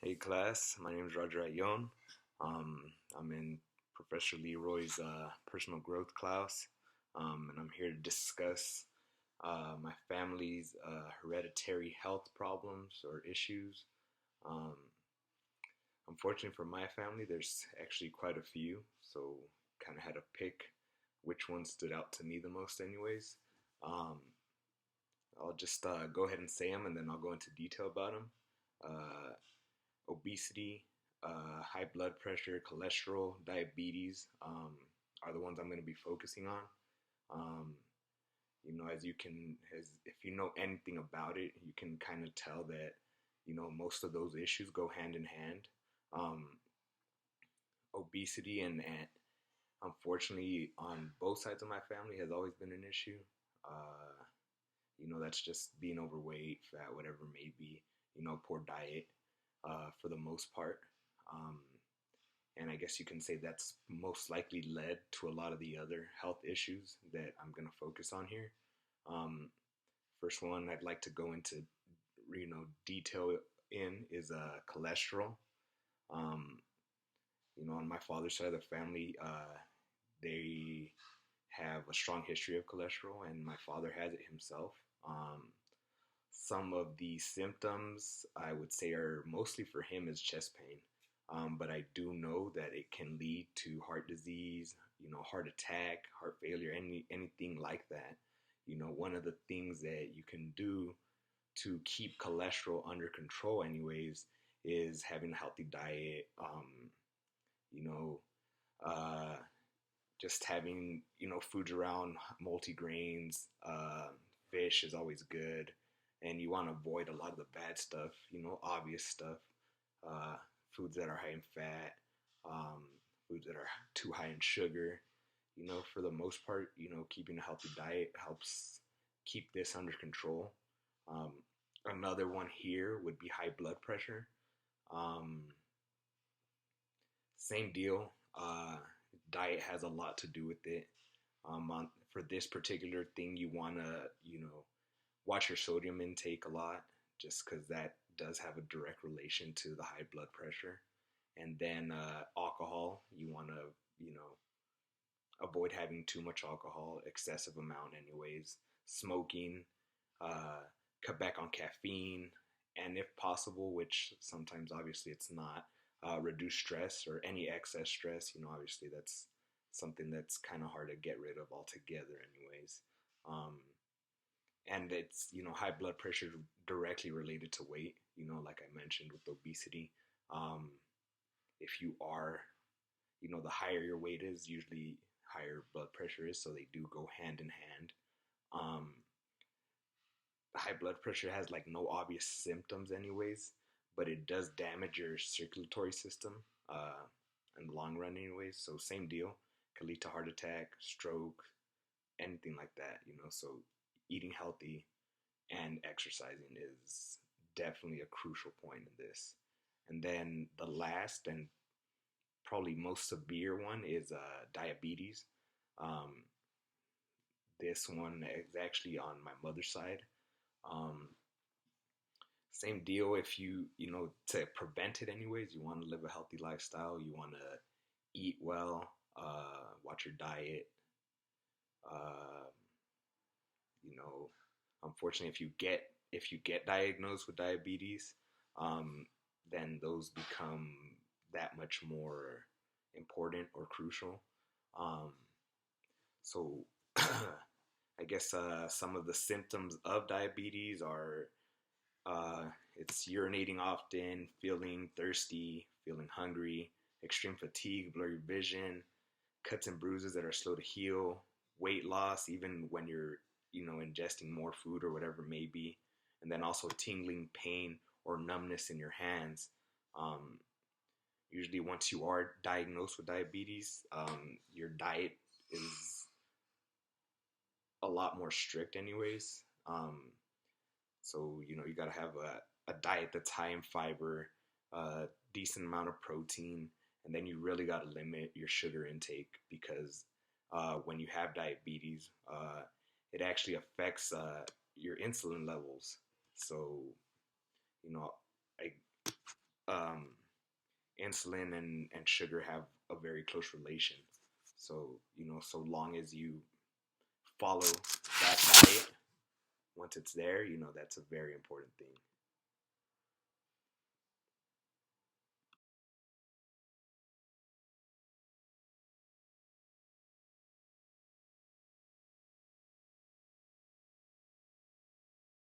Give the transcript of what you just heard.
Hey class, my name is Roger Ayon. I'm in Professor Leroy's personal growth class, and I'm here to discuss my family's hereditary health problems or issues. Um, Unfortunately for my family, there's actually quite a few, so kind of had to pick which one stood out to me the most, anyways. Um, I'll just go ahead and say them, and then I'll go into detail about them. Uh, Obesity, high blood pressure, cholesterol, diabetes are the ones I'm going to be focusing on. Um, as you can, as if you know anything about it, you can kind of tell that most of those issues go hand in hand. Um, Obesity and unfortunately on both sides of my family has always been an issue. Uh, that's just being overweight, fat, whatever it may be. Poor diet for the most part. Um, and I guess you can say that's most likely led to a lot of the other health issues that I'm going to focus on here. Um, First one I'd like to go into, detail in is cholesterol. Um, on my father's side of the family, they have a strong history of cholesterol, and my father has it himself. Some of the symptoms I would say are mostly for him is chest pain. But I do know that it can lead to heart disease, heart attack, heart failure, anything like that. One of the things that you can do to keep cholesterol under control, anyways, is having a healthy diet. You know, uh, just having foods around multigrains, fish is always good, and you want to avoid a lot of the bad stuff. Obvious stuff, uh, foods that are high in fat, um, foods that are too high in sugar. For the most part, keeping a healthy diet helps keep this under control. Um, Another one here would be high blood pressure. Um, Same deal. Diet has a lot to do with it. For this particular thing, you want to, watch your sodium intake a lot, just because that does have a direct relation to the high blood pressure. And then alcohol, you want to, avoid having too much alcohol, excessive amount, anyways. Smoking, uh, cut back on caffeine, and if possible, which sometimes obviously it's not, reduce stress or any excess stress. Obviously that's something that's kind of hard to get rid of altogether, anyways. Um, and it's high blood pressure directly related to weight. Like I mentioned with obesity, um, if you are, the higher your weight is, usually higher blood pressure is, so they do go hand in hand. Um, High blood pressure has like no obvious symptoms, anyways, but it does damage your circulatory system uh, in the long run, anyways. So same deal, can lead to heart attack, stroke, anything like that. So eating healthy and exercising is definitely a crucial point in this. And then the last and probably most severe one is diabetes. Um, this one is actually on my mother's side. Um, Same deal. If to prevent it, anyways, you want to live a healthy lifestyle. You want to eat well, watch your diet. Uh, you know, Unfortunately, if you get diagnosed with diabetes, um, then those become that much more important or crucial. Um, so, I guess some of the symptoms of diabetes are it's urinating often, feeling thirsty, feeling hungry, extreme fatigue, blurry vision, cuts and bruises that are slow to heal, weight loss, even when you're, ingesting more food or whatever it may be, and then also tingling pain or numbness in your hands. Um, Usually, once you are diagnosed with diabetes, your diet is a lot more strict, anyways. So, you got to have a diet that's high in fiber, decent amount of protein, and then you really got to limit your sugar intake because when you have diabetes, it actually affects your insulin levels. So, you know, I um, insulin and sugar have a very close relation. So, so long as you follow that diet, once it's there, that's a very important thing.